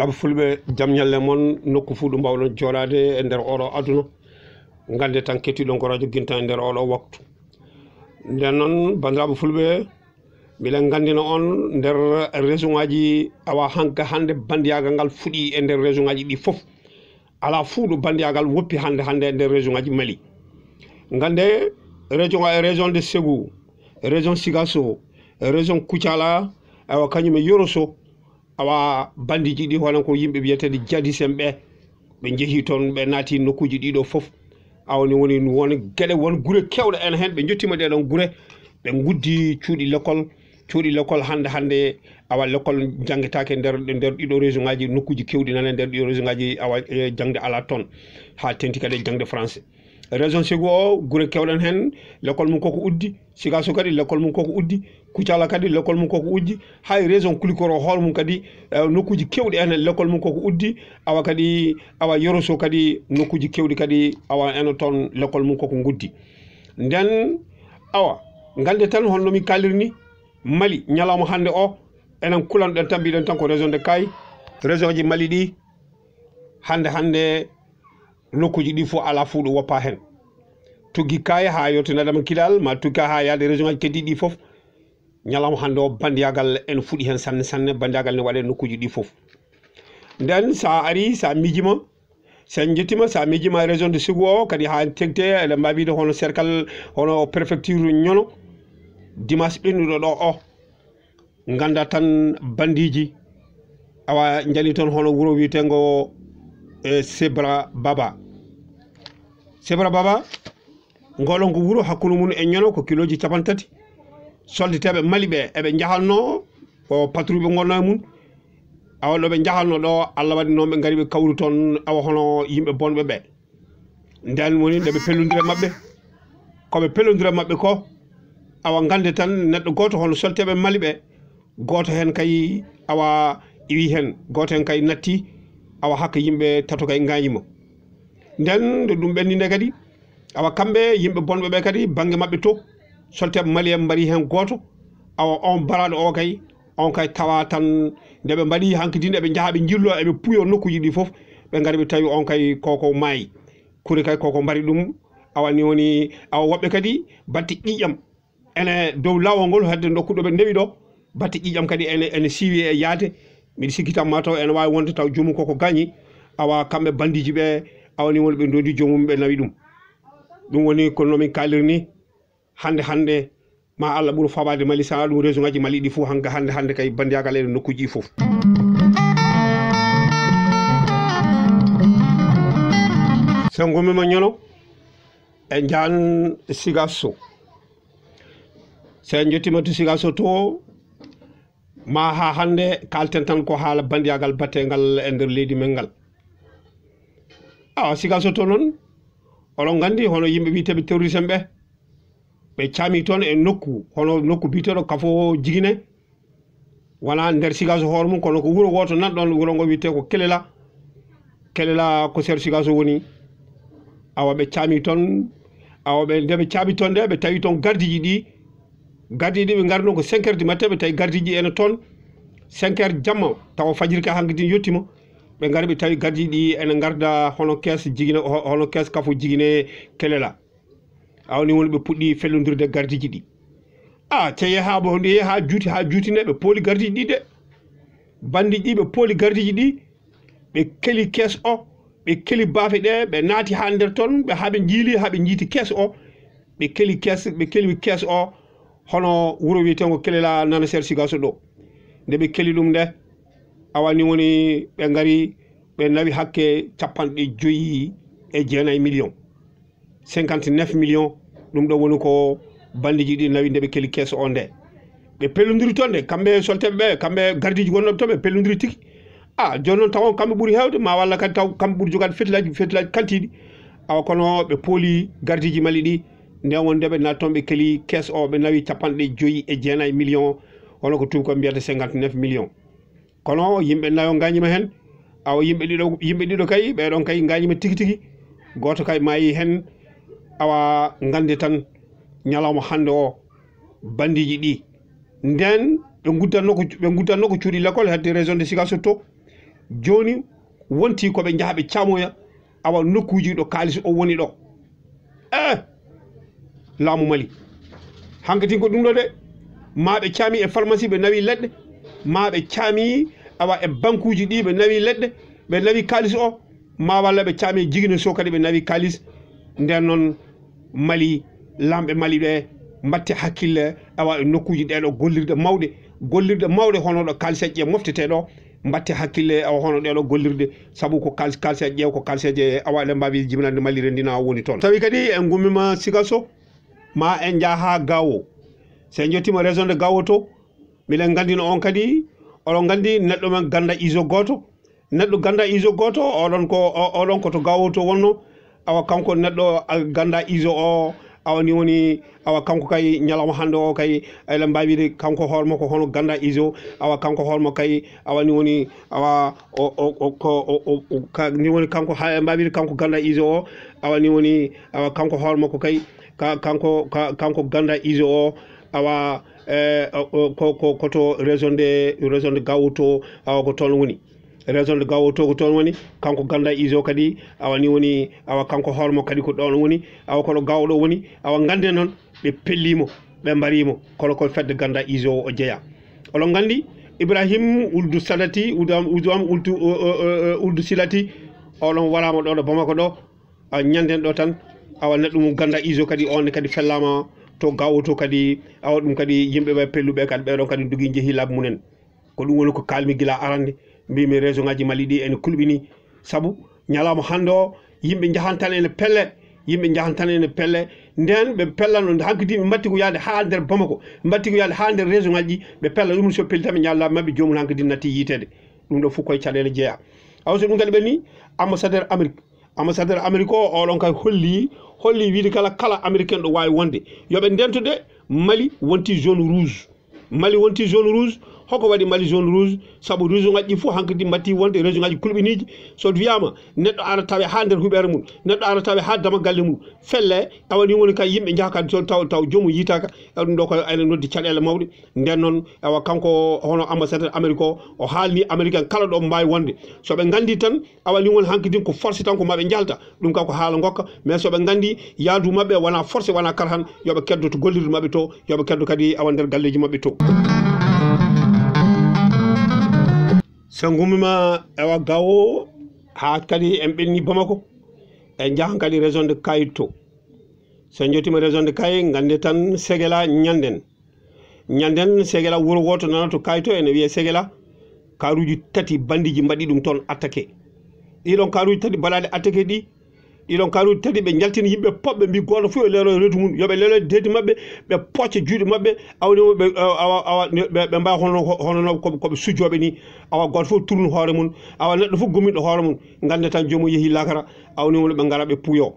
bandiraɓe fulɓe jaam ñalle moon nokku fuu ɗo mbawɗon joɗade e nder oɗo aduna gande tan kettiɗon ko radio Guinta e nder oɗo waktu nden noon bandiraɓe fulɓe miɗen gandina on nder région ngaji awa hanka hande bandiyagal ngal fuɗi e nder région ngaji ɗi foof ala fuu ɗo bandiyagal woppi hande e nder région ngaji Mali gande région de Ségou région Sigasso région Koutiala awa kañum e Yoroso awa bandiji ɗi hono ko yimɓe wiyetede jadisen ɓe jeehi toon ɓe naati nokkuji ɗiɗo foof awni woni gueɗe won guure kewɗe en hen ɓe jottima ɗeɗon guure ɓe guddi cuuɗi l'école hande awa l'école jangguetake nder ɗiɗo région ngaji nokkuji kewɗi nane nder ɗiɗo région ngaji awa jangde ala toon ha tenti kadi jangde français région Ségou o guure kewɗen hen l'école mum koko uddi Sigasso kadi l'école mum koko uddi Koutiala kadi l'école mum koko uddi hay région Kulikoro hoore mum kadi nokkuji kewɗi en l'école mum koko uddi awa kadi awa Yoroso kadi nokkuji kewɗi kadi awa eno toon l'école mum koko guddi nden awa gande tan holno min kalirni Mali ñalawma hande o enen kulanɗen tan mbiɗen tan ko région de Kay région ji Mali ɗi hande nokkuji ɗi fof ala fuu ɗo woppa hen tuggi Kay ha yettinadema Kidal ma tuggi ha yaade région ngaji keddiɗi ɗi foof ñalawma hande o bandiyagal ene fuɗi hen sanne bandiyagal ne waɗe nokkuji ɗi foof nden sa ari sa miijima sen jettima sa miijima région de Ségou o kadi ha tegte eɗen mbawi wiide hono cercle hono préfecture ñono dimanche ɓennuɗo ɗo o ganda tan bandiji awa jali toon hono wuuro wiyetengo Sebra Baba ngolon ko wuuro hakkude mum e ñono ko kiloji 30 soldateɓe Mali ɓe eɓe jahalno ko patrouille ɓe gonno e mum awa ɗo ɓe jahalno ɗo Allah waɗi noon ɓe gari ɓe kawri toon awa hono yimɓe bonɓe ɓe nden woni nde ɓe pellodira mabɓe koɓe pellodira mabɓe ko awa gande tan neɗɗo goto hono soldateɓe Mali ɓe goto hen kay awa iwi hen goto hen kay natti awa hakka yimɓe tato kay gañimo nden nde ɗum ɓenni nde kadi awa kamɓe yimɓe bonɓe ɓe kadi banggue mabɓe to soldateɓe Mali en mbari hen goto awa on baraɗo o kay on kay tawa tan nde ɓe mbaɗi hankkadine eɓe jaaha ɓe jillo eɓe puuyo nokkuji ɗi foof ɓe gari ɓe tawi on kay koko maayi kuri kay koko mbari ɗum awa ni woni awa woɓɓe kadi batte ƴiƴam ene dow lawol ngol hedde dokkuɗo ɓe ndewi ɗo batte ƴiƴam kadi ene siiwi e yaade miɗa sikki tan mataw ene wawi wonde taw jomum koko gañi awa kamɓe bandiji ɓe awa ni woni ɓe dondi jomum ɓe nawi ɗum woni kono nomin kalirni hande ma Allah ɓuuro fabade Mali sa ɗum région ngaji Mali ɗi foof hande kay bandiyagal ene nokkuji foof sen gomima ñono e jaan Sigasso sen jettima to Sigasso to ma ha hande kalten tan ko haala bandiyagal battegal e nder leydi men ngal Sigasso to noon oɗon gandi hono yimɓe witeɓe terroriste ɓe ɓe caami toon e nokku hono nokku biteɗo Kafo Jigine wona nder Sigasso hoore mum kono ko wuuro woto nan ɗon wuuro ngo wiyete ko Kelela ko ser Sigasso woni awa ɓe caami toon awa nde ɓe caami toon nde ɓe tawi toon gardiji ɗi ɓe gari ɗon ko 5 heures du matin ɓe tawi gardiji ene toon 5 heures jamma tawa fajiri ka hankkadine yettima ɓe gari ɓe tawi gardiji ɗi ene garda hono caisse Jigine hono caisse Kafo Jigine Kelela awni woni ɓe puɗɗi fellodirde gardiji ɗi te yeehaɓo nde yeeha juutine ɓe pooli gardiji ɗi de bandiji ɗi ɓe pooli gardiji ɗi ɓe keeli caisse o ɓe keeli baafe ɗe ɓe naati ha nder toon haɓe jiili haɓe jiiti caisse o ɓe keeli caisse o hono wuuro wiyetengo Kelela nana ser Sigasso ɗo nde ɓe keeli ɗum nde awani woni ɓe gari ɓe nawi hakke 59 millions 59 millions ɗum ɗo woni ko bandiji ɗi nawi nde ɓe keeli caisse o nde ɓe pellodiri toon de kamɓe solteɓe ɓe kamɓe gardiji gonnoɓe toon ɓe pellodiri tigui joni noon taw kamɓe ɓuuri hewde ma walla kadi taw kamɓe ɓuuri jogade fetilaji kantiɗi awa kono ɓe pooli gardiji Mali ɗi nde won nde ɓe naati toon ɓe keeli caisse o ɓe nawi 59 millions hono ko tubakoɓe mbiyata 59 millions kono yimɓe nayo gañima hen awa yimɓe ɗiɗo kay ɓeɗon kay gañima tigui goto kay maayi hen awa gande tan ñalawma hande o bandiji ɗi nden ɓe guddanno ko cuuɗi l'école hedde région de Sigasso to joni wonti ko be jahabe chamoya awa nokkuji do kalis o woni do laamu Mali hankati ko dum do de maabe chami e pharmacie be nawi ledde maabe chami awa e bankuji di be nawi ledde be nawi kalis o ma walla be chami jigino so kadi be nawi kalis nden non Mali lambe Mali be mbatte hakkille awa e nokkuji de do gollirde mawde hono do kalis je moftete do mbatte hakkille awa hono de do gollirde sabu ko kalis je ko kalis je awa le mbawi jibinande Mali rendina woni ton tawi kadi en gummima Sikasso ma en jaha Gawo se jottima région de Gawo to milen gandino on kadi oɗon gandi neɗɗo men ganda iso goto neɗɗo ganda iso goto oɗon ko to Gawo to wonno awa kanko neɗɗo ganda iso o awa ni woni awa kanko kay nyalama hande o kay ele mbawide kanko hormo ko hono ganda iso awa kanko hormo kay awa ni woni awa ni woni kanko ha mbawide kanko ganda iso o awa ni woni awa kanko hormo ko kay kanko ganda iso o awa ko to région de Gawo to awa ko ton woni région de Gawo to ko ton woni kanko ganda iso kadi awa ni woni awa kanko hormo kadi ko don woni awa ko Gawo do woni awa gande non be pellimo be mbarimo ko fedde ganda iso o jeya olon gandi Ibrahim Ould Sadati Ould Silati olon warama do Bamako do nyanden do tan awa neddum ganda iso kadi on kadi fellama to Gawo to kadi awa dum kadi yimbe be pellube kadi be don kadi dugi jehi lab munen ko dum woni ko kalmi gila arande mbimi région ngaji Mali di en kulbini sabu nyalama hando yimbe jahantan en pelle nden be pellano hankidi be matti ko yaade ha der Bamako matti ko yaade ha der région ngaji be pella dum so peltami nyalla mabbe jomum hankidi nati yitede dum do fu koy cadele jeya awso dum kadi be ni ambassadeur Amérique o don kay holli wiide kala américain do wawi wonde yobe dentude Mali wonti zone rouge hoko wadi Mali zone rouge sabu région ngaji fu hankidi matti wonde région ngaji kulbiniji so wiyama neddo ara tawe ha der hubere mun neddo ara tawe ha dama galle mun felle awani woni kay yimbe jahaka taw jomu yitaka dum do ko ay noddi cadele mawde den non awa kanko hono ambassadeur Amérique o halni américain kala do mbawi wonde so be gandi tan awani woni hankidi ko force tan ko mabe jalta dum ka ko haala gokka mais so be gandi yaadu mabbe wana force wana karhan yobe keddo to gollirde mabbe to yobe keddo kadi awa der galleji mabbe to sangumima ewa Gawo ha kadi en benni Bamako en jahan kadi région de Kayto sen jotima région de Kay gande tan Ségéla nyanden Ségéla wuro woto nanato Kayto en wiye Ségéla karuji tati bandiji mbadi dum ton attaqué ɗiɗon karuji tati balade attaqué ɗiɗon karuji tati ɓe jaltini yimɓe pobɓe mbi goto fu e lero redu mum yoɓe lelo dedi mabɓe ɓe pocca juuɗe mabɓe awni ɓe mbawi honono koɓe sujjoɓe ni awa goto fof tourne hoore mum awa neɗɗo fof gommiɗo hoore mum gande tan jomum yeehi lakara awni woni ɓe gara ɓe puuyo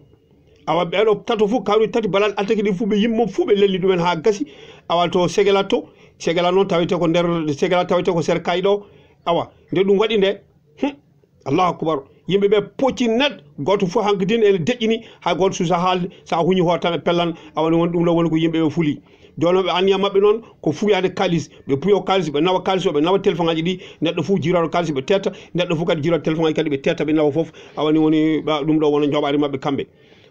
awa ɓeɗo tato fof karuji tati balade attaqué ɗi fu ɓe yimɓe mum fu ɓe lelli ɗumen ha gasi awa to Ségéla noon tawete ko nder Ségéla tawete ko ser kayɗo awa nde ɗum waɗi nde Allahu akbar yimɓe ɓe pocci net goto fof hankadin ene deƴƴini hay goto susa haalde sa huñi hoore tan e pellan awani woni ɗum ɗo woni ko yimɓe ɓe fuuli joni ɓe anniya mabɓe noon ko fuyade kalis ɓe puyo kalis ɓe nawa kalis o ɓe nawa téléphone ngaji ɗi neɗɗo fof jiroɗo kalis ɓe tetta neɗɗo fof kadi jiroɗo téléphone ngaji kadi ɓe tetta ɓe nawa fof awani woni ɗum ɗo wona joɓari mabɓe kamɓe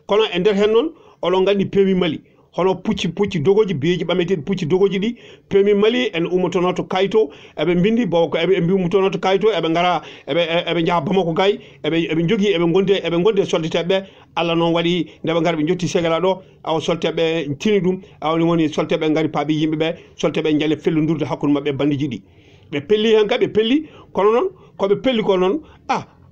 kono e nder hen noon oɗon gandi PMI Mali hono pucci dogoji beeji ɓameteɗi pucci dogoji ɗi PMI Mali en ummotono to Kayto eɓe bindi bo ko eɓe ummotono to Kayto eɓe gara eɓe jaha Bamako gay eɓe jogui eɓe gonde soldateɓe Allah noon waɗi nde ɓe gari ɓe jotti Ségéla ɗo awa solteɓe tini ɗum awni woni solteɓe gari paabi yimɓeɓe solteɓe jaale fellodurde hakkude mabɓe bandiji ɗi ɓe pelli hen ka ɓe pelli kono noon koɓe pelli ko noon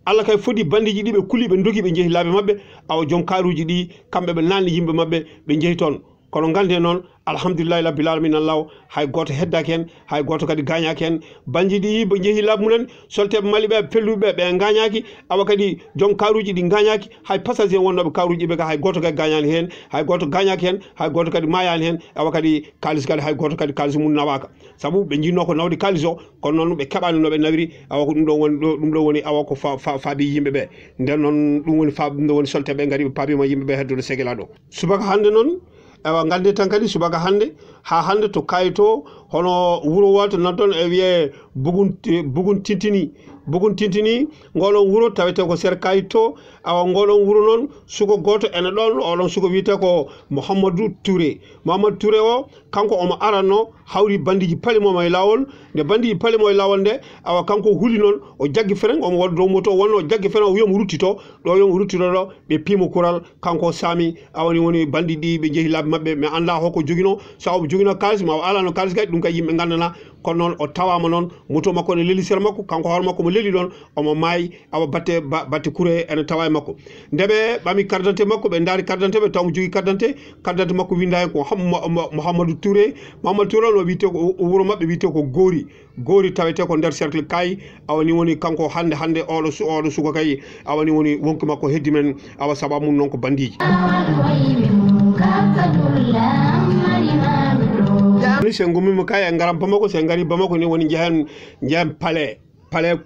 Allah kay fodi bandiji ɗi ɓe kuli ɓe dogi ɓe jeehi laaɓe mabɓe awa joom karuji ɗi kamɓe ɓe nanni yimɓe mabɓe ɓe jeehi toon kono gande noon alhamdulillahi rabbil alamin Allah hay goto heddaki hen hay goto kadi gañaki hen banji ɗi ɓe jeehi laabu munen solteɓe Mali ɓe pelluɓe ɓe gañaki awa kadi joom karuji ɗi gañaki hay passager wonnoɓe karuji ɓe ka hay goto kadi gañani hen hay goto gañaki hen hay goto kadi mayani hen awa kadi kalis kadi hay goto kadi kalis mum nawaka saabu ɓe jinno ko nawde kalis o kono noon ɓe keɓani noɓe nawiri awa ko ɗum ɗo woni awa ko faabi yimɓeɓe nden noon ɗum woni ɗum ɗo woni solteɓe gari ɓe paabima yimɓeɓe heddude Ségéla ɗo subaka hande noon ewa gande tan kadi subaka hande ha hande to Kayto hono wuro woto non ton e wiye bugun tintini bugun tintini ngolon wuro tawete ko ser kayito awa ngolon wuro non suko goto ene ɗon oɗon suko wiyete ko Mouhamadou Touré o kanko omo arano hawri bandiji palimo e lawol nde bandiji palimo e lawol nde awa kanko huli non o jaggi feren omo waɗa dow moto wonno o jaggi feren o wiyomo ruttito ɗo yomo ruttito ɗo ɓe pimo kural kanko sami awani woni bandi ɗi ɓe jeehi laabi mabɓe mi anda hoko jogino sa omo jogino kalis ma o alano kalis kay ɗum kay yimɓe gandana kono noon o tawama noon moto makko ne leeli sera makko kanko hoore makko mo leeli ɗon omo maayi awa batte kure ene tawa e makko ndeɓe ɓami carte d'identité makko ɓe daari carte d'identité ɓe taw mo jogui carte d'identité makko winda hen ko Mouhamadou Touré o wiyete ko wuro mabɓe wiyete ko goori tawete ko nder cercle kayi awani woni kanko hande oɗo suka kay awani woni wonki makko heddi men awa sababu mum noon ko bandiji se gummima kay e garam Bamako se gari Bamako ni woni jehen palais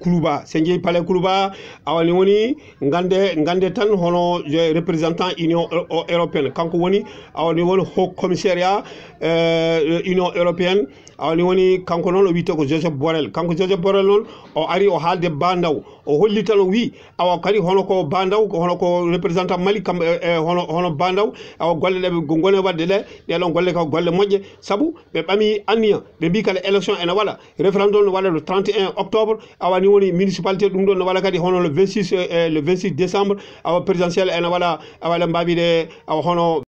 Koulouba se jeeyi palais Koulouba awani woni gande tan hono représentant Union européenne kanko woni awani woni haut commissariat Union européenne awani woni kanko noon o wiyete ko Joseph Borrell kanko Joseph Borrell noon o ari o haalde Bandaw o holli tan o wi awa kadi hono ko Bandaw hono ko représentant Mali kam hono Bandaw awa golle ɗe gone wadde ɗeɗon golle ko golle moƴƴe saabu ɓe ɓami anniya ɓe mbi kala élection ene waɗa référendum ne waɗa le 31 octobre awani woni municipalité ɗum ɗon ne waɗa kadi hono le 26 décembre awa présidentiel ene waɗa awa ɗe mbawiɗe awa hono